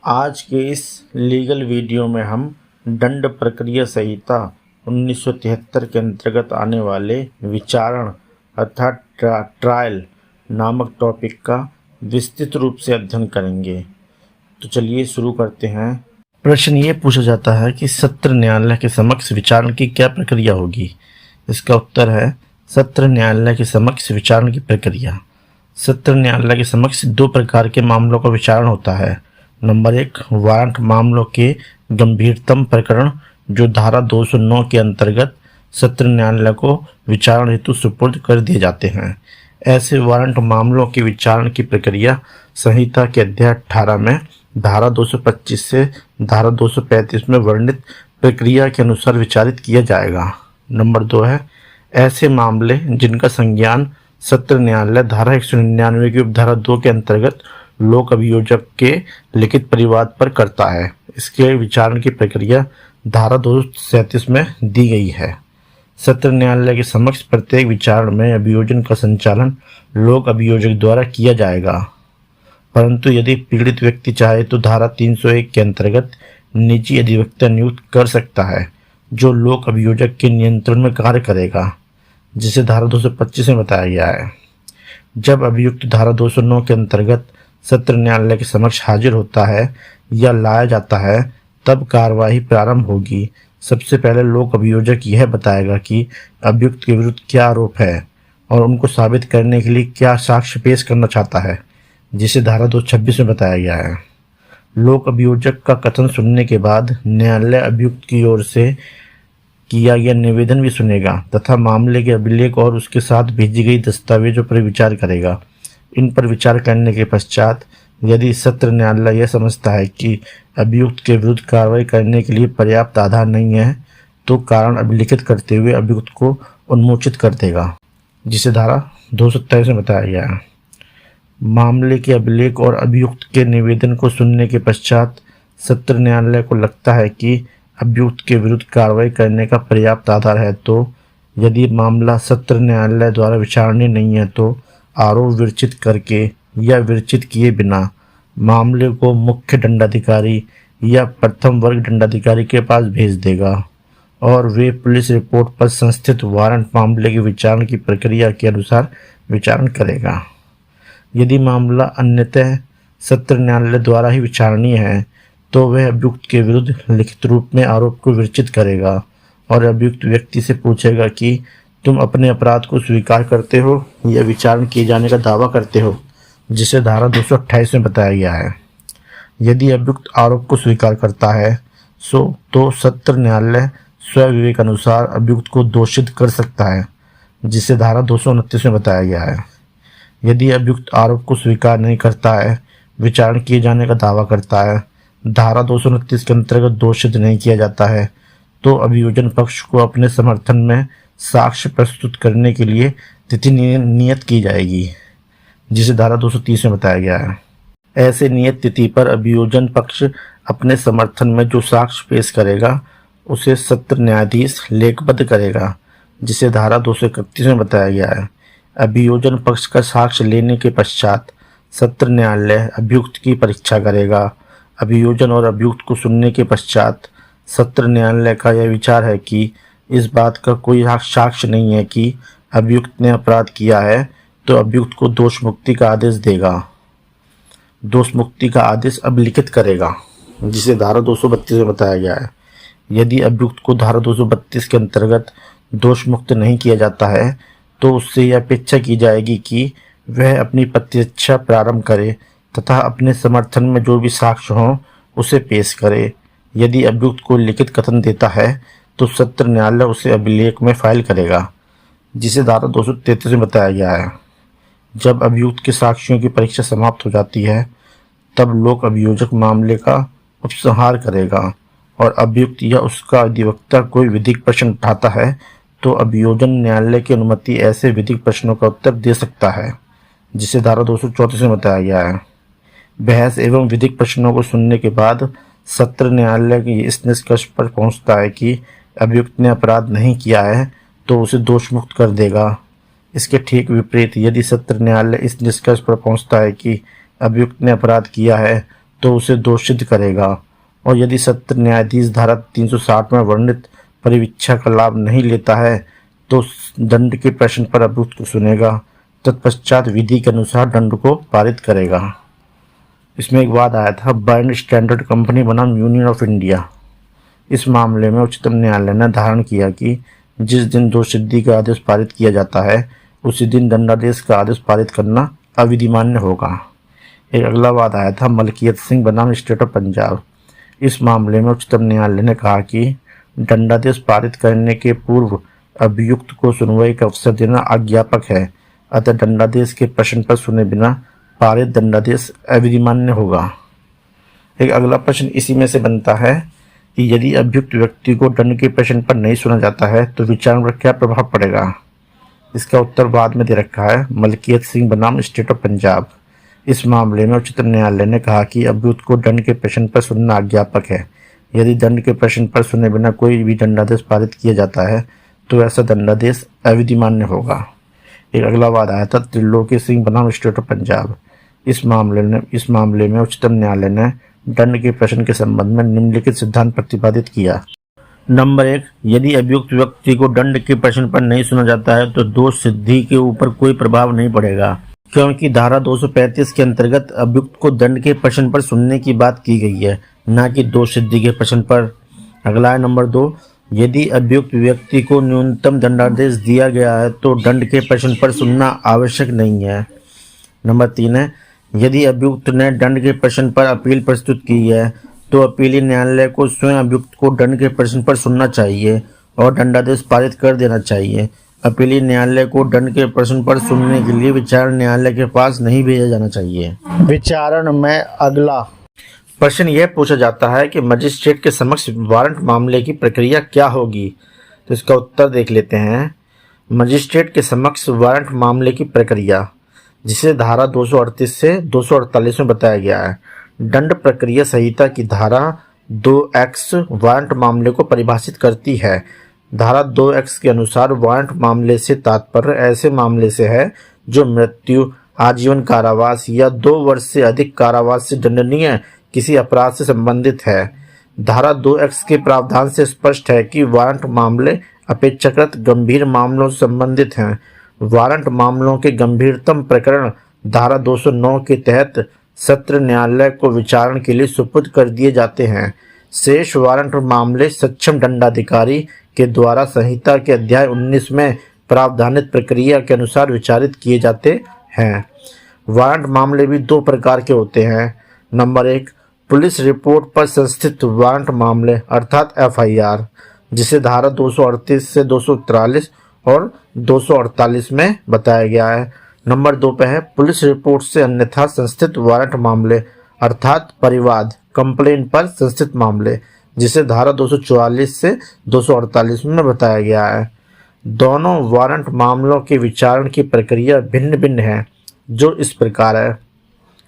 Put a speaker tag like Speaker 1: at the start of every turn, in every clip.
Speaker 1: आज के इस लीगल वीडियो में हम दंड प्रक्रिया संहिता 1973 के अंतर्गत आने वाले विचारण अर्थात ट्रायल नामक टॉपिक का विस्तृत रूप से अध्ययन करेंगे। तो चलिए शुरू करते हैं। प्रश्न ये पूछा जाता है कि सत्र न्यायालय के समक्ष विचारण की क्या प्रक्रिया होगी। इसका उत्तर है सत्र न्यायालय के समक्ष विचारण की प्रक्रिया। सत्र न्यायालय के समक्ष दो प्रकार के मामलों का विचारण होता है। नंबर 1, वारंट मामलों के गंभीरतम प्रकरण जो धारा 209 के अंतर्गत सत्र न्यायालय को विचारण हेतु सुपुर्द कर दिए जाते हैं। ऐसे वारंट मामलों के विचारण की प्रक्रिया संहिता के अध्याय 18 में धारा 225 से धारा 235 में वर्णित प्रक्रिया के अनुसार विचारित किया जाएगा। नंबर 2 है ऐसे मामले जिनका संज्ञान सत्र न्यायालय धारा 199 की उपधारा 2 के अंतर्गत लोक अभियोजक के लिखित परिवाद पर करता है। इसके विचारण की प्रक्रिया धारा 237 में दी गई है। सत्र न्यायालय के समक्ष प्रत्येक विचारण में अभियोजन का संचालन लोक अभियोजक द्वारा किया जाएगा, परंतु यदि पीड़ित व्यक्ति चाहे तो धारा 301 के अंतर्गत निजी अधिवक्ता नियुक्त कर सकता है जो लोक अभियोजक के नियंत्रण में कार्य करेगा, जिसे धारा 225 में बताया गया है। जब अभियुक्त धारा 209 के अंतर्गत सत्र न्यायालय के समक्ष हाजिर होता है या लाया जाता है तब कार्यवाही प्रारंभ होगी। सबसे पहले लोक अभियोजक यह बताएगा कि अभियुक्त के विरुद्ध क्या आरोप है और उनको साबित करने के लिए क्या साक्ष्य पेश करना चाहता है, जिसे धारा 226 में बताया गया है। लोक अभियोजक का कथन सुनने के बाद न्यायालय अभियुक्त की ओर से किया गया निवेदन भी सुनेगा तथा मामले के अभिलेख और उसके साथ भेजी गई दस्तावेजों पर विचार करेगा। इन पर विचार करने के पश्चात यदि सत्र न्यायालय यह समझता है कि अभियुक्त के विरुद्ध कार्रवाई करने के लिए पर्याप्त आधार नहीं है तो कारण अभिलिखित करते हुए अभियुक्त को उन्मोचित कर देगा, जिसे धारा 227 में बताया गया है। मामले के अभिलेख और अभियुक्त के निवेदन को सुनने के पश्चात सत्र न्यायालय को लगता है कि अभियुक्त के विरुद्ध कार्रवाई करने का पर्याप्त आधार है तो यदि मामला सत्र न्यायालय द्वारा विचारणीय नहीं है तो आरोप विरचित करके या विरचित किए बिना मामले को मुख्य दंडाधिकारी या प्रथम वर्ग दंडाधिकारी के पास भेज देगा और वे पुलिस रिपोर्ट पर संस्थित वारंट मामले के विचारण की प्रक्रिया के अनुसार विचारण करेगा। यदि मामला अन्यतः सत्र न्यायालय द्वारा ही विचारणीय है तो वह अभियुक्त के विरुद्ध लिखित रूप में आरोप को विरचित करेगा और अभियुक्त व्यक्ति से पूछेगा कि तुम अपने अपराध को स्वीकार करते हो या विचारण किए जाने का दावा करते हो, जिसे धारा 228 में बताया गया है। यदि अभियुक्त आरोप को स्वीकार करता है तो सत्र न्यायालय स्वविवेक अनुसार अभियुक्त को दोषित कर सकता है, जिसे धारा 229 में बताया गया है। यदि अभियुक्त आरोप को स्वीकार नहीं करता है, विचारण किए जाने का दावा करता है, धारा 229 के अंतर्गत दोषित नहीं किया जाता है तो अभियोजन पक्ष को अपने समर्थन में साक्ष्य प्रस्तुत करने के लिए तिथि नियत की जाएगी, जिसे धारा 230 में बताया गया है। ऐसे नियत तिथि पर अभियोजन पक्ष अपने समर्थन में जो साक्ष्य पेश करेगा उसे सत्र न्यायाधीश लेखबद्ध करेगा, जिसे धारा 231 में बताया गया है। अभियोजन पक्ष का साक्ष्य लेने के पश्चात सत्र न्यायालय अभियुक्त की परीक्षा करेगा। अभियोजन और अभियुक्त को सुनने के पश्चात सत्र न्यायालय का यह विचार है कि इस बात का कोई साक्ष्य नहीं है कि अभियुक्त ने अपराध किया है तो अभियुक्त को दोष मुक्ति का आदेश देगा। दोष मुक्ति का आदेश अभिलिखित करेगा, जिसे धारा 232 में बताया गया है। यदि अभियुक्त को धारा 232 के अंतर्गत दोष मुक्त नहीं किया जाता है तो उससे यह अपेक्षा की जाएगी कि वह अपनी प्रतीक्षा प्रारंभ करे तथा अपने समर्थन में जो भी साक्ष्य हों उसे पेश करे। यदि अभियुक्त को लिखित कथन देता है तो सत्र न्यायालय उसे अभिलेख में फाइल करेगा, जिसे धारा 233 में बताया गया है। जब अभियुक्त के साक्ष्यों की परीक्षा समाप्त हो जाती है तब लोक अभियोजक मामले का उपसंहार करेगा और अभियुक्त या उसका अधिवक्ता कोई विधिक प्रश्न उठाता है तो अभियोजन न्यायालय की अनुमति ऐसे विधिक प्रश्नों का उत्तर दे सकता है, जिसे धारा 234 में बताया गया है। बहस एवं विधिक प्रश्नों को सुनने के बाद सत्र न्यायालय इस निष्कर्ष पर पहुंचता है कि अभियुक्त ने अपराध नहीं किया है तो उसे दोष मुक्त कर देगा। इसके ठीक विपरीत यदि सत्र न्यायालय इस निष्कर्ष पर पहुंचता है कि अभियुक्त ने अपराध किया है तो उसे दोषित करेगा, और यदि सत्र न्यायाधीश धारा 360 में वर्णित परिवीक्षा का लाभ नहीं लेता है तो दंड के प्रश्न पर अभियुक्त को सुनेगा, तत्पश्चात विधि के अनुसार दंड को पारित करेगा। इसमें एक वाद आया था बैंड स्टैंडर्ड कंपनी बनाम यूनियन ऑफ इंडिया। इस मामले में उच्चतम न्यायालय ने धारण किया कि जिस दिन दोषसिद्धि का आदेश पारित किया जाता है उसी दिन दंडादेश का आदेश पारित करना अविधिमान्य होगा। एक अगला वाद आया था मलकियत सिंह बनाम स्टेट ऑफ पंजाब। इस मामले में उच्चतम न्यायालय ने कहा कि दंडादेश पारित करने के पूर्व अभियुक्त को सुनवाई का अवसर देना अज्ञापक है, अतः दंडादेश के प्रश्न पर सुने बिना पारित दंडादेश अविधिमान्य होगा। एक अगला प्रश्न इसी में से बनता है कि यदि अभियुक्त व्यक्ति को दंड के प्रश्न पर नहीं सुना जाता है तो विचारण पर क्या प्रभाव पड़ेगा। इसका उत्तर बाद में दे रखा है मलकियत सिंह बनाम स्टेट ऑफ पंजाब। इस मामले में उच्चतम न्यायालय ने कहा कि अभियुक्त को दंड के प्रश्न पर सुनना अज्ञापक है। यदि दंड के प्रश्न पर सुने बिना कोई भी दंडादेश पारित किया जाता है तो ऐसा दंडादेश अविधिमान्य होगा। एक अगला वाद आया था त्रिलोकी सिंह बनाम स्टेट ऑफ पंजाब। इस मामले में उच्चतम न्यायालय ने दंड के प्रश्न के संबंध में निम्नलिखित सिद्धांत प्रतिपादित किया। नंबर 1, यदि अभियुक्त व्यक्ति को दंड के प्रश्न पर नहीं सुना जाता है तो दोष सिद्धि के ऊपर कोई प्रभाव नहीं पड़ेगा, क्योंकि धारा 235 के अंतर्गत अभियुक्त को दंड के प्रश्न पर सुनने की बात की गई है, न कि दोष सिद्धि के प्रश्न पर। अगला है नंबर 2, यदि अभियुक्त व्यक्ति को न्यूनतम दंडादेश दिया गया है तो दंड के प्रश्न पर सुनना आवश्यक नहीं है। नंबर 3 है, यदि अभियुक्त ने दंड के प्रश्न पर अपील प्रस्तुत की है तो अपीली न्यायालय को स्वयं अभियुक्त को दंड के प्रश्न पर सुनना चाहिए और दंडादेश पारित कर देना चाहिए। अपीली न्यायालय को दंड के प्रश्न पर सुनने के लिए विचारण न्यायालय के पास नहीं भेजा जाना चाहिए। विचारण में अगला प्रश्न यह पूछा जाता है कि मजिस्ट्रेट के समक्ष वारंट मामले की प्रक्रिया क्या होगी। तो इसका उत्तर देख लेते हैं। मजिस्ट्रेट के समक्ष वारंट मामले की प्रक्रिया, जिसे धारा 238 से 248 में बताया गया है। दंड प्रक्रिया संहिता की धारा 2X वारंट मामले को परिभाषित करती है। धारा 2X के अनुसार वारंट मामले से तात्पर्य ऐसे मामले से है जो मृत्यु, आजीवन कारावास या 2 वर्ष से अधिक कारावास से दंडनीय किसी अपराध से संबंधित है। धारा 2X के प्रावधान से स्पष्ट है कि वारंट मामले अपेक्षाकृत गंभीर मामलों से संबंधित हैं। वारंट मामलों के गंभीरतम प्रकरण धारा 209 के तहत सत्र न्यायालय को विचारण के लिए सुपुर्द कर दिए जाते हैं। शेष वारंट मामले सक्षम दंडाधिकारी के द्वारा संहिता के अध्याय 19 में प्रावधानित प्रक्रिया के अनुसार विचारित किए जाते हैं। वारंट मामले भी 2 प्रकार के होते हैं। नंबर 1, पुलिस रिपोर्ट पर संस्थित वारंट मामले अर्थात FIR, जिसे धारा 238 से 243 और 248 में बताया गया है। नंबर 2 पे है पुलिस रिपोर्ट से अन्यथा संस्थित वारंट मामले अर्थात परिवाद, कंप्लेंट पर संस्थित मामले, जिसे धारा 244 से 248 में बताया गया है। दोनों वारंट मामलों के विचारण की प्रक्रिया भिन्न भिन्न है, जो इस प्रकार है।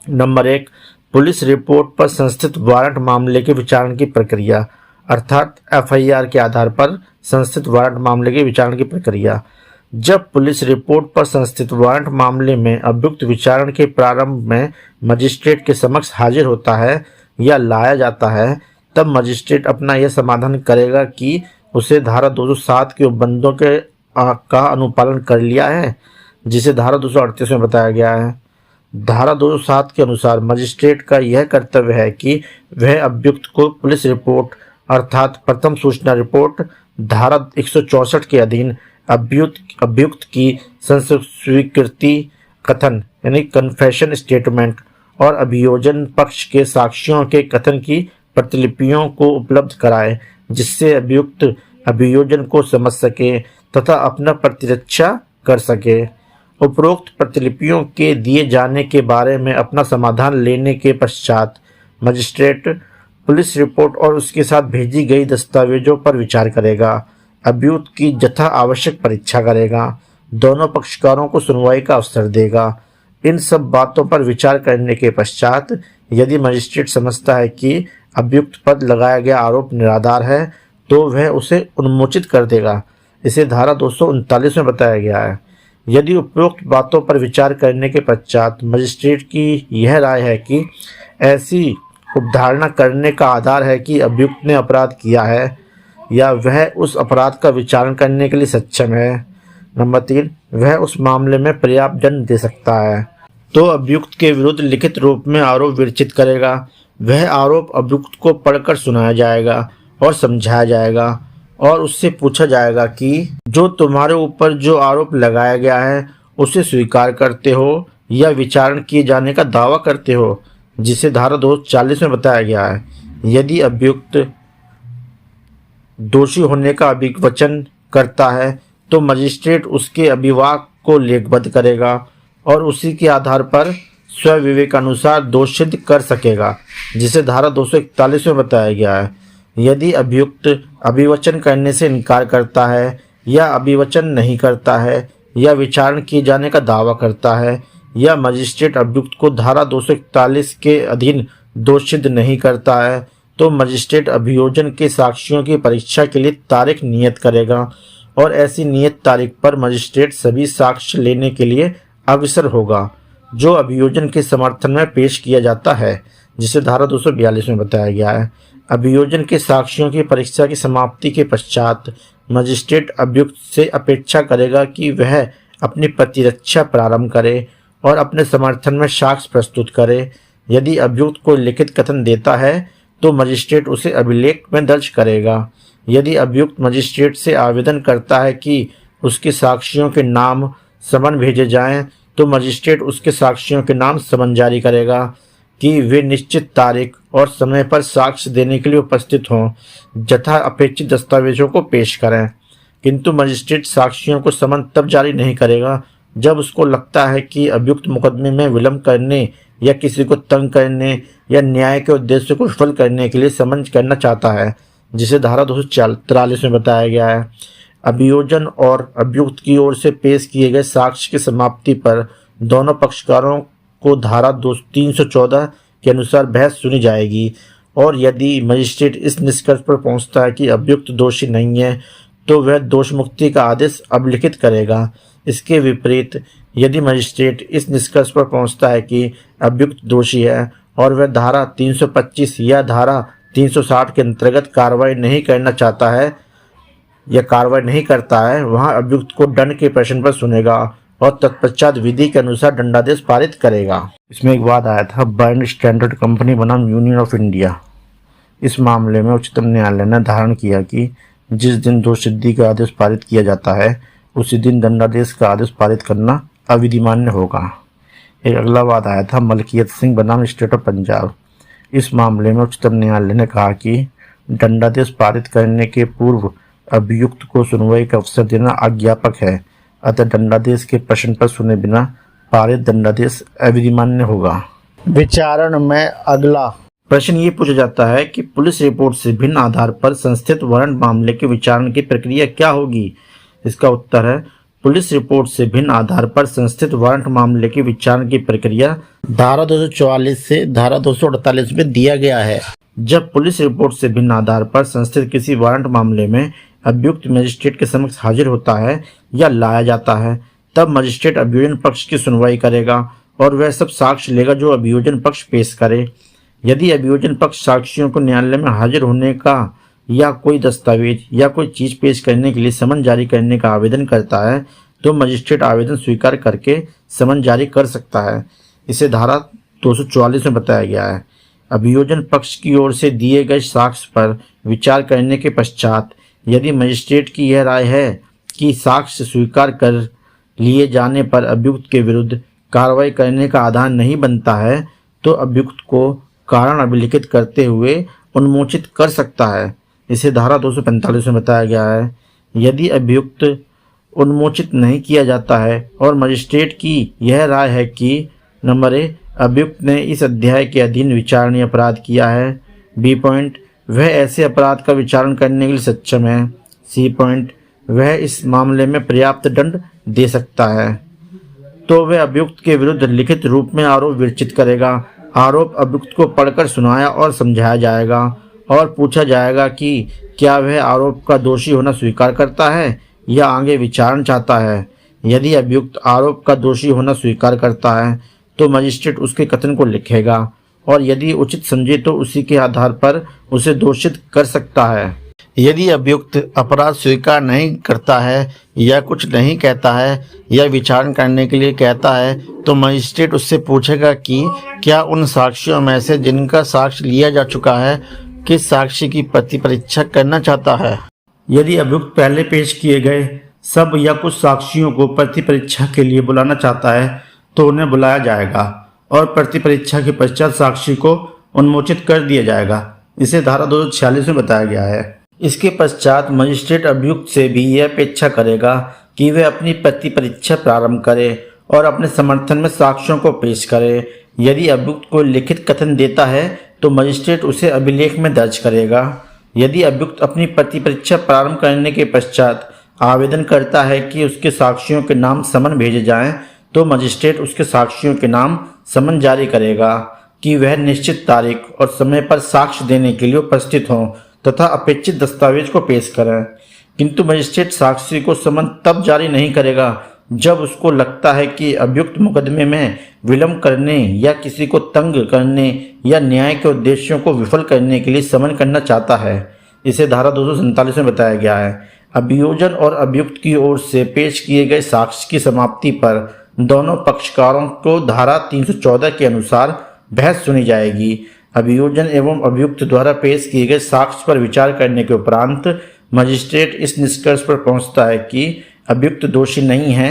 Speaker 1: नंबर 1, पुलिस रिपोर्ट पर संस्थित वारंट मामले के विचारण की प्रक्रिया अर्थात FIR के आधार पर संस्थित वारंट मामले के विचारण की प्रक्रिया। जब पुलिस रिपोर्ट पर संस्थित वारंट मामले में अभियुक्त विचारण के प्रारंभ में मजिस्ट्रेट के समक्ष हाजिर होता है या लाया जाता है, तब मजिस्ट्रेट अपना यह समाधान करेगा कि उसे धारा 207 के उपबंधों का अनुपालन कर लिया है, जिसे धारा 238 में बताया गया है। धारा 207 के अनुसार मजिस्ट्रेट का यह कर्तव्य है कि वह अभियुक्त को पुलिस रिपोर्ट अर्थात प्रथम सूचना रिपोर्ट धारा 164 के अधीन अभियुक्त की स्वीकृति कथन यानी कन्फेशन स्टेटमेंट और अभियोजन पक्ष के साक्ष्यों के कथन की प्रतिलिपियों को उपलब्ध कराए, जिससे अभियुक्त अभियोजन को समझ सके तथा अपना प्रतिरक्षा कर सके। उपरोक्त प्रतिलिपियों के दिए जाने के बारे में अपना समाधान लेने के पश्चात मजिस्ट्रेट पुलिस रिपोर्ट और उसके साथ भेजी गई दस्तावेजों पर विचार करेगा, अभियुक्त की यथा आवश्यक परीक्षा करेगा, दोनों पक्षकारों को सुनवाई का अवसर देगा। इन सब बातों पर विचार करने के पश्चात यदि मजिस्ट्रेट समझता है कि अभियुक्त पर लगाया गया आरोप निराधार है तो वह उसे उन्मोचित कर देगा। इसे धारा 239 में बताया गया है। यदि उपरोक्त बातों पर विचार करने के पश्चात मजिस्ट्रेट की यह राय है कि ऐसी उपधारणा करने का आधार है कि अभियुक्त ने अपराध किया है या वह उस अपराध का विचारण करने के लिए सक्षम है। नंबर 3, वह उस मामले में पर्याप्त दंड दे सकता है, तो अभियुक्त के विरुद्ध लिखित रूप में आरोप विरचित करेगा। वह आरोप अभियुक्त को पढ़कर सुनाया जाएगा और समझाया जाएगा और उससे पूछा जाएगा कि जो तुम्हारे ऊपर जो आरोप लगाया गया है उसे स्वीकार करते हो या विचारण किए जाने का दावा करते हो, जिसे धारा 240 में बताया गया है। यदि अभियुक्त दोषी होने का अभिवचन करता है तो मजिस्ट्रेट उसके अभिवाद को लेखबद्ध करेगा और उसी के आधार पर स्वविवेकानुसार दोष सिद्ध कर सकेगा, जिसे धारा 241 में बताया गया है। यदि अभियुक्त अभिवचन करने से इनकार करता है या अभिवचन नहीं करता है या विचारण किए जाने का दावा करता है या मजिस्ट्रेट अभियुक्त को धारा 241 के अधीन दोष सिद्ध नहीं करता है, तो मजिस्ट्रेट अभियोजन के साक्ष्यों की परीक्षा के लिए तारीख नियत करेगा और ऐसी नियत तारीख पर मजिस्ट्रेट सभी साक्ष्य लेने के लिए अग्रसर होगा जो अभियोजन के समर्थन में पेश किया जाता है, जिसे धारा 242 में बताया गया है। अभियोजन के साक्ष्यों की परीक्षा की समाप्ति के पश्चात मजिस्ट्रेट अभियुक्त से अपेक्षा करेगा कि वह अपनी प्रतिरक्षा प्रारंभ करे और अपने समर्थन में साक्ष्य प्रस्तुत करे। यदि अभियुक्त कोई लिखित कथन देता है तो मजिस्ट्रेट उसे अभिलेख में दर्ज करेगा। यदि अभियुक्त मजिस्ट्रेट से आवेदन करता है कि उसके साक्ष्यों के नाम समन भेजे जाएं, तो मजिस्ट्रेट उसके साक्ष्यों के नाम समन जारी करेगा कि वे निश्चित तारीख और समय पर साक्ष्य देने के लिए उपस्थित हों, जथा अपेक्षित दस्तावेजों को पेश करें। किंतु मजिस्ट्रेट साक्ष्यों को समन तब जारी नहीं करेगा जब उसको लगता है कि अभियुक्त मुकदमे में विलंब करने या किसी को तंग करने या न्याय के उद्देश्य को विफल करने के लिए समन करना चाहता है, जिसे धारा 243 में बताया गया है। अभियोजन और अभियुक्त की ओर से पेश किए गए साक्ष्य की समाप्ति पर दोनों पक्षकारों को धारा 314 के अनुसार बहस सुनी जाएगी और यदि मजिस्ट्रेट इस निष्कर्ष पर पहुंचता है कि अभियुक्त दोषी नहीं है तो वह दोष मुक्ति का आदेश अभिलिखित करेगा। इसके विपरीत यदि मजिस्ट्रेट इस निष्कर्ष पर पहुंचता है कि अभियुक्त दोषी है और वह धारा 325 या धारा 360 के अंतर्गत कार्रवाई नहीं करना चाहता है या कार्रवाई नहीं करता है, वहां अभियुक्त को दंड के प्रश्न पर सुनेगा और तत्पश्चात विधि के अनुसार दंडादेश पारित करेगा। इसमें एक वाद आया था बैंड स्टैंडर्ड कंपनी बनाम यूनियन ऑफ इंडिया। इस मामले में उच्चतम न्यायालय ने धारण किया कि जिस दिन दोष सिद्धि का आदेश पारित किया जाता है उसी दिन दंडादेश का आदेश पारित करना अविधिमान्य होगा। एक अगला वाद आया था मलकियत सिंह बनाम स्टेट ऑफ पंजाब। इस मामले में उच्चतम न्यायालय ने कहा कि दंडादेश पारित करने के पूर्व अभियुक्त को सुनवाई का अवसर देना अज्ञापक है, अतः दंडादेश के प्रश्न पर सुने बिना पारित दंडादेश अविधिमान्य होगा। विचारण में अगला प्रश्न ये पूछा जाता है कि पुलिस रिपोर्ट से भिन्न आधार पर संस्थित वारंट मामले के विचारण की प्रक्रिया क्या होगी। इसका उत्तर है पुलिस रिपोर्ट से भिन्न आधार पर संस्थित वारंट मामले के विचारण की प्रक्रिया धारा 244 से धारा 248 में दिया गया है। जब पुलिस रिपोर्ट से भिन्न आधार पर संस्थित किसी वारंट मामले में अभियुक्त मजिस्ट्रेट के समक्ष हाजिर होता है या लाया जाता है, तब मजिस्ट्रेट अभियोजन पक्ष की सुनवाई करेगा और वह सब साक्ष्य लेगा जो अभियोजन पक्ष पेश करे। यदि अभियोजन पक्ष साक्षियों को न्यायालय में हाजिर होने का या कोई दस्तावेज या कोई चीज पेश करने के लिए समन जारी करने का आवेदन करता है तो मजिस्ट्रेट आवेदन स्वीकार करके समन जारी कर सकता है। इसे धारा 244 में बताया गया है। अभियोजन पक्ष की ओर से दिए गए साक्ष्य पर विचार करने के पश्चात यदि मजिस्ट्रेट की यह राय है कि साक्ष्य स्वीकार कर लिए जाने पर अभियुक्त के विरुद्ध कार्रवाई करने का आधार नहीं बनता है तो अभियुक्त को कारण अभिलिखित करते हुए उन्मोचित कर सकता है। इसे धारा 245 में बताया गया है। यदि अभियुक्त उन्मोचित नहीं किया जाता है और मजिस्ट्रेट की यह राय है कि नंबर ए अभियुक्त ने इस अध्याय के अधीन विचारणीय अपराध किया है, बी पॉइंट वह ऐसे अपराध का विचारण करने के लिए सक्षम है, सी पॉइंट वह इस मामले में पर्याप्त दंड दे सकता है, तो वह अभियुक्त के विरुद्ध लिखित रूप में आरोप विरचित करेगा। आरोप अभियुक्त को पढ़कर सुनाया और समझाया जाएगा और पूछा जाएगा कि क्या वह आरोप का दोषी होना स्वीकार करता है या आगे विचारण चाहता है। यदि अभियुक्त आरोप का दोषी होना स्वीकार करता है तो मजिस्ट्रेट उसके कथन को लिखेगा और यदि उचित समझे तो उसी के आधार पर उसे दोषित कर सकता है। यदि अभियुक्त अपराध स्वीकार नहीं करता है या कुछ नहीं कहता है या विचारण करने के लिए कहता है तो मजिस्ट्रेट उससे पूछेगा कि क्या उन साक्ष्यों में से जिनका साक्ष्य लिया जा चुका है किस साक्षी की प्रति परीक्षा करना चाहता है। यदि अभियुक्त पहले पेश किए गए सब या कुछ साक्षियों को प्रति परीक्षा के लिए बुलाना चाहता है तो उन्हें बुलाया जाएगा और प्रति परीक्षा के पश्चात साक्षी को उन्मोचित कर दिया जाएगा। इसे धारा 246 में बताया गया है। इसके पश्चात मजिस्ट्रेट अभियुक्त से भी यह अपेक्षा करेगा कि वे अपनी प्रति परीक्षा प्रारंभ करे और अपने समर्थन में साक्ष्यों को पेश करे। यदि अभियुक्त को लिखित कथन देता है तो मजिस्ट्रेट उसे अभिलेख में दर्ज करेगा। यदि अभियुक्त अपनी प्रति परीक्षा प्रारंभ करने के पश्चात आवेदन करता है कि उसके साक्षियों के नाम समन भेजे जाएं तो मजिस्ट्रेट उसके साक्षियों के नाम समन जारी करेगा कि वह निश्चित तारीख और समय पर साक्ष्य देने के लिए उपस्थित हों तथा अपेक्षित दस्तावेज को पेश करें। किंतु मजिस्ट्रेट साक्षी को समन तब जारी नहीं करेगा जब उसको लगता है कि अभियुक्त मुकदमे में विलंब करने या किसी को तंग करने या न्याय के उद्देश्यों को विफल करने के लिए समन करना चाहता है। इसे धारा 247 में बताया गया है। अभियोजन और अभियुक्त की ओर से पेश किए गए साक्ष्य की समाप्ति पर दोनों पक्षकारों को धारा 314 के अनुसार बहस सुनी जाएगी। अभियोजन एवं अभियुक्त द्वारा पेश किए गए साक्ष्य पर विचार करने के उपरांत मजिस्ट्रेट इस निष्कर्ष पर पहुंचता है कि अभियुक्त दोषी नहीं है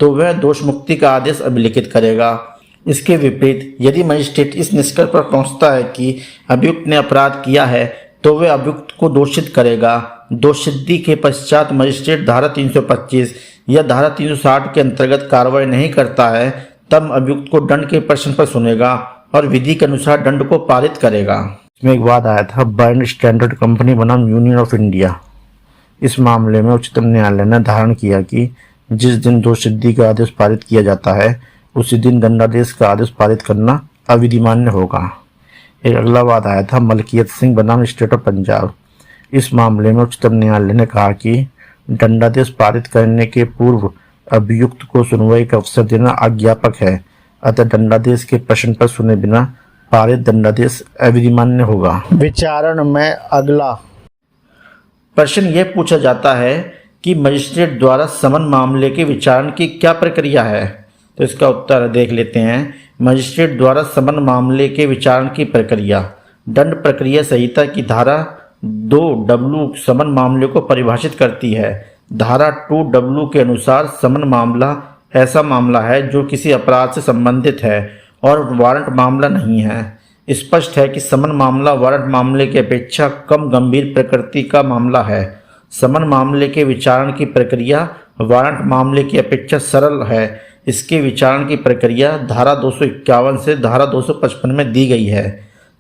Speaker 1: तो वह दोष मुक्ति का आदेश अभिलिखित करेगा। इसके विपरीत यदि मजिस्ट्रेट इस निष्कर्ष पर पहुंचता है कि अभियुक्त ने अपराध किया है तो वह अभियुक्त को दोषित करेगा। दोषसिद्धि के पश्चात मजिस्ट्रेट धारा 325 या धारा 360 के अंतर्गत कार्रवाई नहीं करता है तब अभियुक्त को दंड के प्रश्न पर सुनेगा और विधि के अनुसार दंड को पारित करेगा। इसमें एक वाद आया था बैंड स्टैंडर्ड कंपनी बनाम यूनियन ऑफ इंडिया। इस मामले में उच्चतम न्यायालय ने धारण किया कि जिस दिन दोषसिद्धि का आदेश पारित किया जाता है उसी दिन दंडादेश का आदेश पारित करना अविधिमान्य होगा। एक अगला वाद आया था मलकियत सिंह बनाम स्टेट ऑफ पंजाब। इस मामले में उच्चतम न्यायालय ने कहा कि दंडादेश पारित करने के पूर्व अभियुक्त को सुनवाई का अवसर देना अज्ञापक है, अतः दंडादेश के प्रश्न पर सुने बिना पारित दंडादेश अविधिमान्य होगा। विचारण में अगला प्रश्न यह पूछा जाता है कि मजिस्ट्रेट द्वारा समन मामले के विचारण की क्या प्रक्रिया है। तो इसका उत्तर देख लेते हैं। मजिस्ट्रेट द्वारा समन मामले के विचारण की प्रक्रिया दंड प्रक्रिया संहिता की धारा 2W समन मामले को परिभाषित करती है। धारा 2W के अनुसार समन मामला ऐसा मामला है जो किसी अपराध से संबंधित है और वारंट मामला नहीं है। स्पष्ट है कि समन मामला वारंट मामले की अपेक्षा कम गंभीर प्रकृति का मामला है। समन मामले के विचारण की प्रक्रिया वारंट मामले की अपेक्षा सरल है। इसके विचारण की प्रक्रिया धारा 251 से धारा 255 में दी गई है।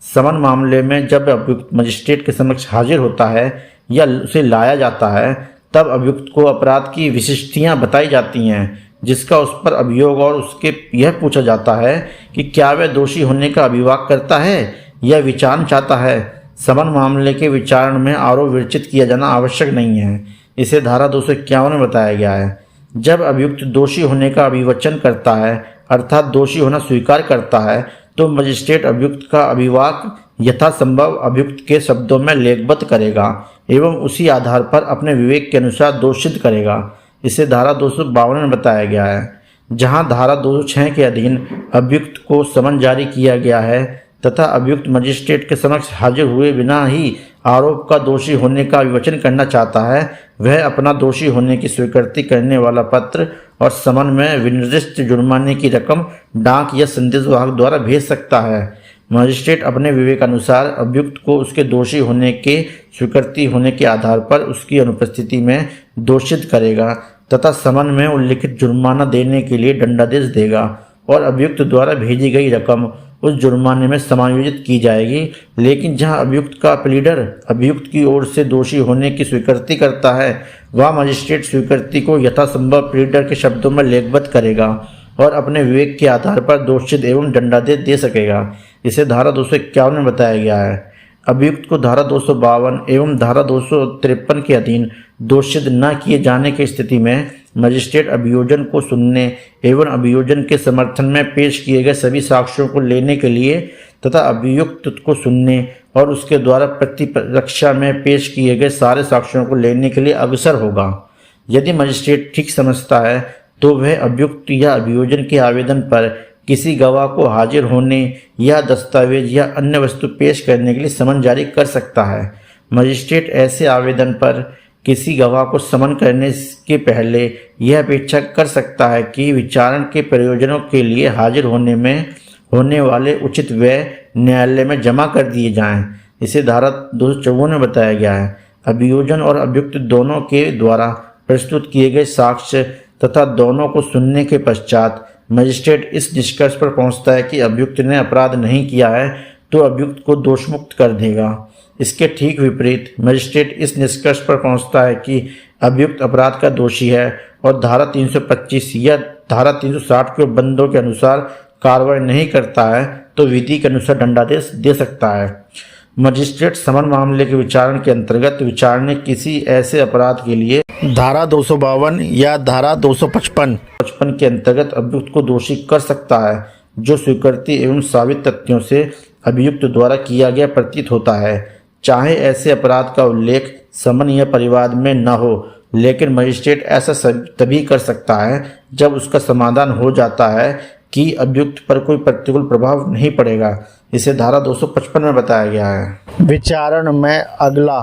Speaker 1: समन मामले में जब अभियुक्त मजिस्ट्रेट के समक्ष हाजिर होता है या उसे लाया जाता है तब अभियुक्त को अपराध की विशिष्टियां बताई जाती हैं जिसका उस पर अभियोग और उसके यह पूछा जाता है कि क्या वह दोषी होने का अभिवाद करता है या विचारण चाहता है। समन मामले के विचारण में आरोप विरचित किया जाना आवश्यक नहीं है। इसे धारा 251 में बताया गया है। जब अभियुक्त दोषी होने का अभिवचन करता है अर्थात दोषी होना स्वीकार करता है तो मजिस्ट्रेट अभियुक्त का अभिवाद यथासंभव अभियुक्त के शब्दों में लेखबद्ध करेगा एवं उसी आधार पर अपने विवेक के अनुसार दोषित करेगा। इसे धारा 252 में बताया गया है। जहां धारा 206 के अधीन अभियुक्त को समन जारी किया गया है तथा अभियुक्त मजिस्ट्रेट के समक्ष हाजिर हुए बिना ही आरोप का दोषी होने का विवेचन करना चाहता है, वह अपना दोषी होने की स्वीकृति करने वाला पत्र और समन में विनिर्दिष्ट जुर्माने की रकम डाक या संदेश वाहक द्वारा भेज सकता है। मजिस्ट्रेट अपने विवेकानुसार अभियुक्त को उसके दोषी होने के स्वीकृति होने के आधार पर उसकी अनुपस्थिति में दोषित करेगा तथा समन में उल्लिखित जुर्माना देने के लिए दंडादेश देगा और अभियुक्त द्वारा भेजी गई रकम उस जुर्माने में समायोजित की जाएगी। लेकिन जहां अभियुक्त का प्लीडर अभियुक्त की ओर से दोषी होने की स्वीकृति करता है वह मजिस्ट्रेट स्वीकृति को यथासंभव प्लीडर के शब्दों में लेखबद्ध करेगा और अपने विवेक के आधार पर दोषित एवं दंडादेश दे सकेगा। इसे धारा 251 में बताया गया है। अभियुक्त को धारा 252 एवं धारा 253 के अधीन दोषित न किए जाने की स्थिति में मजिस्ट्रेट अभियोजन को सुनने एवं अभियोजन के समर्थन में पेश किए गए सभी साक्ष्यों को लेने के लिए तथा अभियुक्त को सुनने और उसके द्वारा प्रतिरक्षा में पेश किए गए सारे साक्ष्यों को लेने के लिए अग्रसर होगा। यदि मजिस्ट्रेट ठीक समझता है तो वह अभियुक्त या अभियोजन के आवेदन पर किसी गवाह को हाजिर होने या दस्तावेज या अन्य वस्तु पेश करने के लिए समन जारी कर सकता है। मजिस्ट्रेट ऐसे आवेदन पर किसी गवाह को समन करने के पहले यह अपेक्षा कर सकता है कि विचारण के प्रयोजनों के लिए हाजिर होने वाले उचित व्यय न्यायालय में जमा कर दिए जाएं। इसे धारा 254 में बताया गया है। अभियोजन और अभियुक्त दोनों के द्वारा प्रस्तुत किए गए साक्ष्य तथा दोनों को सुनने के पश्चात मजिस्ट्रेट इस निष्कर्ष पर पहुंचता है कि अभियुक्त ने अपराध नहीं किया है तो अभियुक्त को दोषमुक्त कर देगा। इसके ठीक विपरीत मजिस्ट्रेट इस निष्कर्ष पर पहुंचता है कि अभियुक्त अपराध का दोषी है और धारा 325 या धारा 360 के बंदों के अनुसार कार्रवाई नहीं करता है तो विधि के अनुसार दंडादेश दे सकता है। मजिस्ट्रेट समन मामले के विचारण के अंतर्गत विचारणे किसी ऐसे अपराध के लिए धारा 252 या धारा 255 के अंतर्गत अभियुक्त को दोषी कर सकता है जो स्वीकृति एवं साबित तथ्यों से अभियुक्त द्वारा किया गया प्रतीत होता है, चाहे ऐसे अपराध का उल्लेख समन या परिवाद में न हो। लेकिन मजिस्ट्रेट ऐसा तभी कर सकता है जब उसका समाधान हो जाता है कि अभियुक्त पर कोई प्रतिकूल प्रभाव नहीं पड़ेगा। इसे धारा 255 में बताया गया है। विचारण में अगला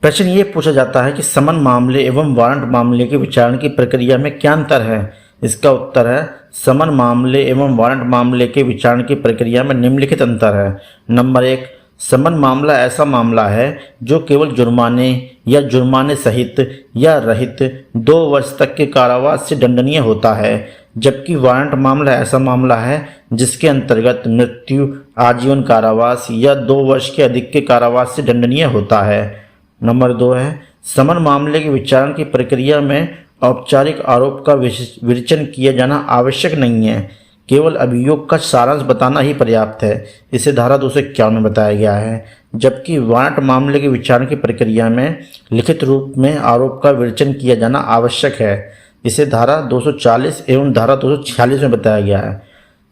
Speaker 1: प्रश्न ये पूछा जाता है कि समन मामले एवं वारंट मामले के विचारण की प्रक्रिया में क्या अंतर है। इसका उत्तर है समन मामले एवं वारंट मामले के विचारण की प्रक्रिया में निम्नलिखित अंतर है। नंबर 1, समन मामला ऐसा मामला है जो केवल जुर्माने या जुर्माने सहित या रहित 2 वर्ष तक के कारावास से दंडनीय होता है, जबकि वारंट मामला ऐसा मामला है जिसके अंतर्गत मृत्यु, आजीवन कारावास या 2 वर्ष के अधिक के कारावास से दंडनीय होता है। नंबर 2 है समन मामले के विचारण की प्रक्रिया में औपचारिक आरोप का विवेचन किया जाना आवश्यक नहीं है, केवल अभियोग का सारांश बताना ही पर्याप्त है। इसे धारा 251 में बताया गया है। जबकि वारंट मामले के विचारण की प्रक्रिया में लिखित रूप में आरोप का विवेचन किया जाना आवश्यक है। इसे धारा 240 एवं धारा 246 में बताया गया है।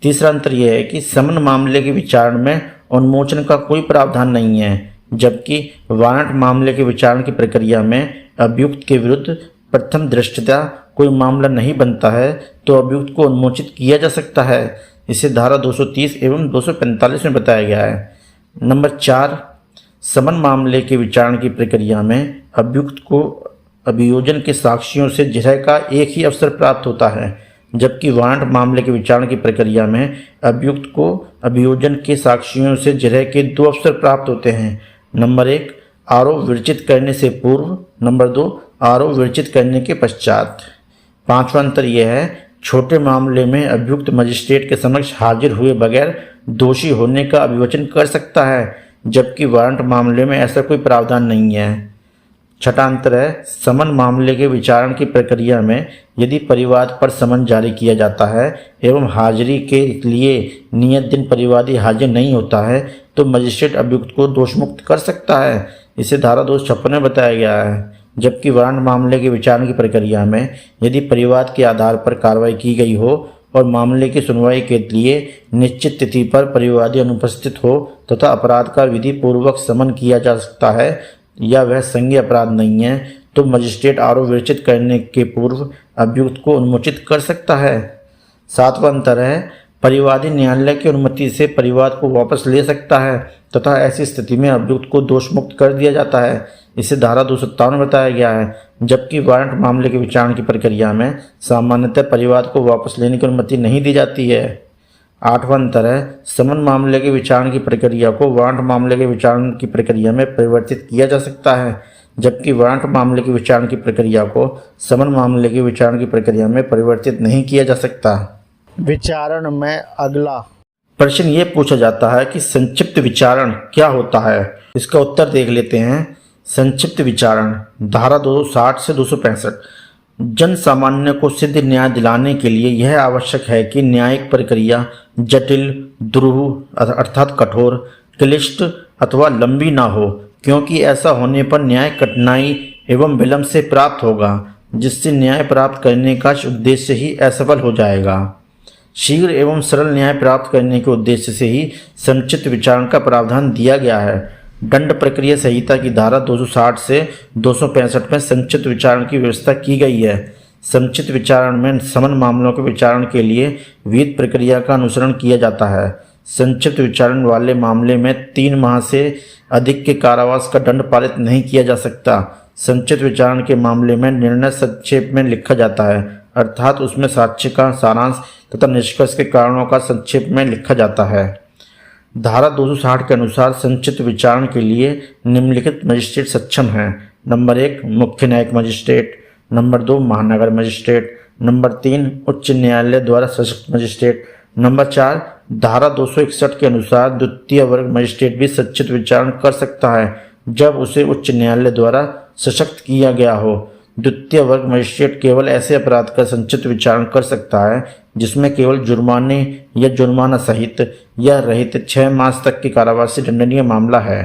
Speaker 1: तीसरा अंतर यह है कि समन मामले के विचारण में उन्मोचन का कोई प्रावधान नहीं है, जबकि वारंट मामले के विचारण की प्रक्रिया में अभियुक्त के विरुद्ध प्रथम दृष्टया कोई मामला नहीं बनता है तो अभियुक्त को उन्मोचित किया जा सकता है। इसे धारा 230 एवं 245 में बताया गया है। नंबर 4, समन मामले के विचारण की प्रक्रिया में अभियुक्त को अभियोजन के साक्ष्यों से जिरह का एक ही अवसर प्राप्त होता है, जबकि वारंट मामले के विचारण की प्रक्रिया में अभियुक्त को अभियोजन के साक्ष्यों से जिरह के 2 अवसर प्राप्त होते हैं। नंबर 1, आरोप विरचित करने से पूर्व। नंबर 2, आरोप विरचित करने के पश्चात। 5वां अंतर यह है छोटे मामले में अभियुक्त मजिस्ट्रेट के समक्ष हाजिर हुए बगैर दोषी होने का अभिवचन कर सकता है, जबकि वारंट मामले में ऐसा कोई प्रावधान नहीं है। 6वां अंतर है समन मामले के विचारण की प्रक्रिया में यदि परिवाद पर समन जारी किया जाता है एवं हाजिरी के लिए नियत दिन परिवादी हाजिर नहीं होता है तो मजिस्ट्रेट अभियुक्त को दोषमुक्त कर सकता है। इसे धारा 256 में बताया गया है। जबकि वारंट मामले के विचारण की प्रक्रिया में यदि परिवाद के आधार पर कार्रवाई की गई हो और मामले की सुनवाई के लिए निश्चित तिथि पर परिवादी अनुपस्थित हो तथा अपराध का विधि पूर्वक समन किया जा सकता है या वह संज्ञेय अपराध नहीं है तो मजिस्ट्रेट आरोप विरचित करने के पूर्व अभियुक्त को उन्मोचित कर सकता है। 7वां अंतर है परिवादी न्यायालय की अनुमति से परिवाद को वापस ले सकता है तथा ऐसी स्थिति में अभियुक्त को दोषमुक्त कर दिया जाता है। इसे धारा 257 में बताया गया है। जबकि वारंट मामले के विचारण की प्रक्रिया में सामान्यतः परिवाद को वापस लेने की अनुमति नहीं दी जाती है। 8वां अंतर है समन मामले के विचारण की प्रक्रिया को वारंट मामले के विचारण की प्रक्रिया में परिवर्तित किया जा सकता है, जबकि वारंट मामले के विचारण की प्रक्रिया को समन मामले के विचारण की प्रक्रिया में परिवर्तित नहीं किया जा सकता। विचारण में अगला प्रश्न ये पूछा जाता है कि संक्षिप्त विचारण क्या होता है। इसका उत्तर देख लेते हैं। संक्षिप्त विचारण धारा 260 से 265 जन सामान्य को सिद्ध न्याय दिलाने के लिए यह आवश्यक है कि न्यायिक प्रक्रिया जटिल, दुरूह अर्थात कठोर, क्लिष्ट अथवा लंबी ना हो, क्योंकि ऐसा होने पर न्याय कठिनाई एवं विलंब से प्राप्त होगा। जिससे न्याय प्राप्त करने का उद्देश्य ही असफल हो जाएगा। शीघ्र एवं सरल न्याय प्राप्त करने के उद्देश्य से ही संक्षिप्त विचारण का प्रावधान दिया गया है। दंड प्रक्रिया संहिता की धारा 260 से 265 में संक्षिप्त विचारण की व्यवस्था की गई है। संक्षिप्त विचारण में समन मामलों के विचारण के लिए विहित प्रक्रिया का अनुसरण किया जाता है। संक्षिप्त विचारण वाले मामले में 3 माह से अधिक के कारावास का दंड पारित नहीं किया जा सकता। संक्षिप्त विचारण के मामले में निर्णय संक्षेप में लिखा जाता है, अर्थात उसमें साक्ष्य का सारांश तथा निष्कर्ष के कारणों का संक्षेप में लिखा जाता है। धारा 260 के अनुसार संक्षिप्त विचारण के लिए निम्नलिखित मजिस्ट्रेट सक्षम हैं। नंबर 1 मुख्य न्यायिक मजिस्ट्रेट, नंबर 2 महानगर मजिस्ट्रेट, नंबर 3 उच्च न्यायालय द्वारा सशक्त मजिस्ट्रेट, नंबर 4 धारा 261 के अनुसार द्वितीय वर्ग मजिस्ट्रेट भी संक्षिप्त विचारण कर सकता है जब उसे उच्च न्यायालय द्वारा सशक्त किया गया हो। द्वितीय वर्ग मजिस्ट्रेट केवल ऐसे अपराध का संक्षिप्त विचारण कर सकता है जिसमें केवल जुर्माने या जुर्माना सहित या रहित 6 मास तक के कारावास से दंडनीय मामला है।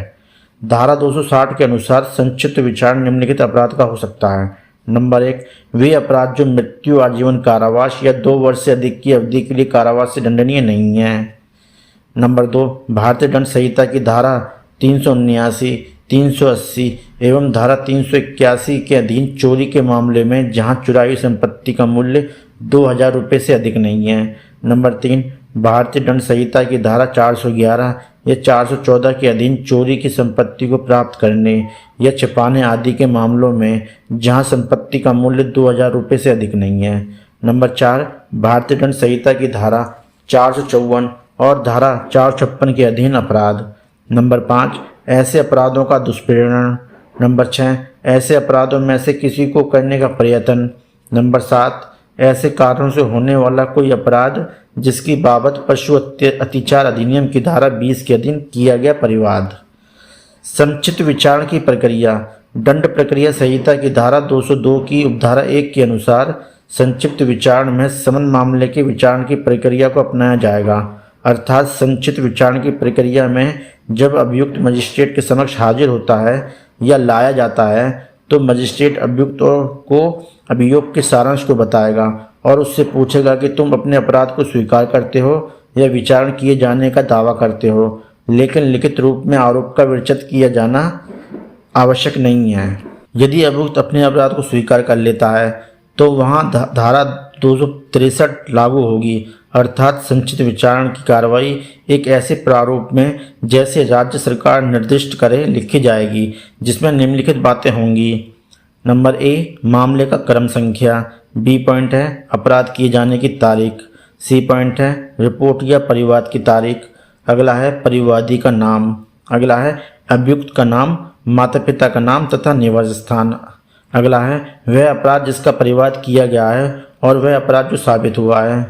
Speaker 1: धारा 260 के अनुसार संक्षिप्त विचारण निम्नलिखित अपराध का हो सकता है। नंबर 1 वे अपराध जो मृत्यु, आजीवन कारावास या 2 वर्ष से अधिक की अवधि के लिए कारावास से दंडनीय नहीं है। नंबर 2 भारतीय दंड संहिता की धारा 379, 380 एवं धारा 381 के अधीन चोरी के मामले में जहां चुराई संपत्ति का मूल्य 2000 रुपये से अधिक नहीं है। नंबर 3 भारतीय दंड संहिता की धारा 411 या 414 के अधीन चोरी की संपत्ति को प्राप्त करने या छिपाने आदि के मामलों में जहां संपत्ति का मूल्य 2000 रुपये से अधिक नहीं है। नंबर 4 भारतीय दंड संहिता की धारा 454 और धारा 456 के अधीन अपराध। नंबर 5 ऐसे अपराधों का दुष्प्रेरण। नंबर 6 ऐसे अपराधों में से किसी को करने का प्रयत्न। नंबर 7 ऐसे कारणों से होने वाला कोई अपराध जिसकी बाबत पशु अत्याचार अधिनियम की धारा 20 के अधीन किया गया परिवाद। संक्षिप्त विचारण की प्रक्रिया। दंड प्रक्रिया संहिता की धारा 202 की उपधारा 1 के अनुसार संक्षिप्त विचारण में समन मामले के विचारण की प्रक्रिया को अपनाया जाएगा, अर्थात संक्षिप्त विचारण की प्रक्रिया में जब अभियुक्त मजिस्ट्रेट के समक्ष हाजिर होता है या लाया जाता है तो मजिस्ट्रेट अभियुक्त को अभियोग के सारांश को बताएगा और उससे पूछेगा कि तुम अपने अपराध को स्वीकार करते हो या विचारण किए जाने का दावा करते हो, लेकिन लिखित रूप में आरोप का विरचित किया जाना आवश्यक नहीं है। यदि अभियुक्त अपने अपराध को स्वीकार कर लेता है तो वहाँ धारा 263 लागू होगी, अर्थात संक्षिप्त विचारण की कार्रवाई एक ऐसे प्रारूप में जैसे राज्य सरकार निर्दिष्ट करे लिखी जाएगी, जिसमें निम्नलिखित बातें होंगी। नंबर ए मामले का क्रम संख्या। बी पॉइंट है अपराध किए जाने की तारीख। सी पॉइंट है रिपोर्ट या परिवाद की तारीख। अगला है परिवादी का नाम। अगला है अभियुक्त का नाम, माता पिता का नाम तथा निवास स्थान। अगला है वह अपराध जिसका परिवाद किया गया है और वह अपराध जो साबित हुआ है।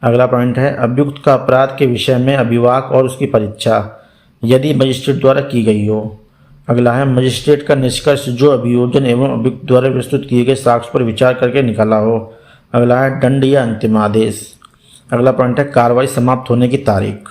Speaker 1: अगला पॉइंट है अभियुक्त का अपराध के विषय में अभिवाक और उसकी परीक्षा यदि मजिस्ट्रेट द्वारा की गई हो। अगला है मजिस्ट्रेट का निष्कर्ष जो अभियोजन एवं अभियुक्त द्वारा प्रस्तुत किए गए साक्ष्य पर विचार करके निकाला हो। अगला है दंड या अंतिम आदेश। अगला पॉइंट है कार्रवाई समाप्त होने की तारीख।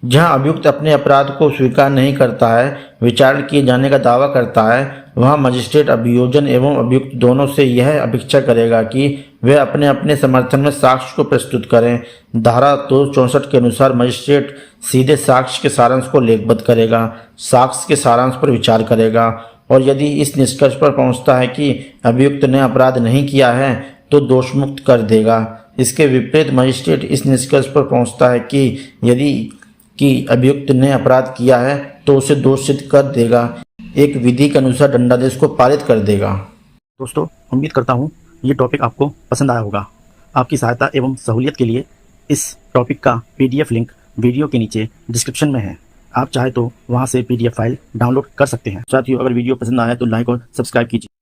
Speaker 1: जहां अभियुक्त अपने अपराध को स्वीकार नहीं करता है, विचारण किए जाने का दावा करता है, वहां मजिस्ट्रेट अभियोजन एवं अभियुक्त दोनों से यह अपेक्षा करेगा कि वे अपने अपने समर्थन में साक्ष्य को प्रस्तुत करें। धारा 264 के अनुसार मजिस्ट्रेट सीधे साक्ष्य के सारांश को लेखबद्ध करेगा, साक्ष्य के सारांश पर विचार करेगा और यदि इस निष्कर्ष पर पहुंचता है कि अभियुक्त ने अपराध नहीं किया है तो दोषमुक्त कर देगा। इसके विपरीत मजिस्ट्रेट इस निष्कर्ष पर पहुंचता है कि अभियुक्त ने अपराध किया है तो उसे दोष सिद्ध कर देगा, एक विधि के अनुसार दंडादेश को पारित कर देगा।
Speaker 2: दोस्तों, उम्मीद करता हूँ ये टॉपिक आपको पसंद आया होगा। आपकी सहायता एवं सहूलियत के लिए इस टॉपिक का PDF लिंक वीडियो के नीचे डिस्क्रिप्शन में है। आप चाहे तो वहाँ से PDF फाइल डाउनलोड कर सकते हैं। साथियों, अगर वीडियो पसंद आया तो लाइक और सब्सक्राइब कीजिए।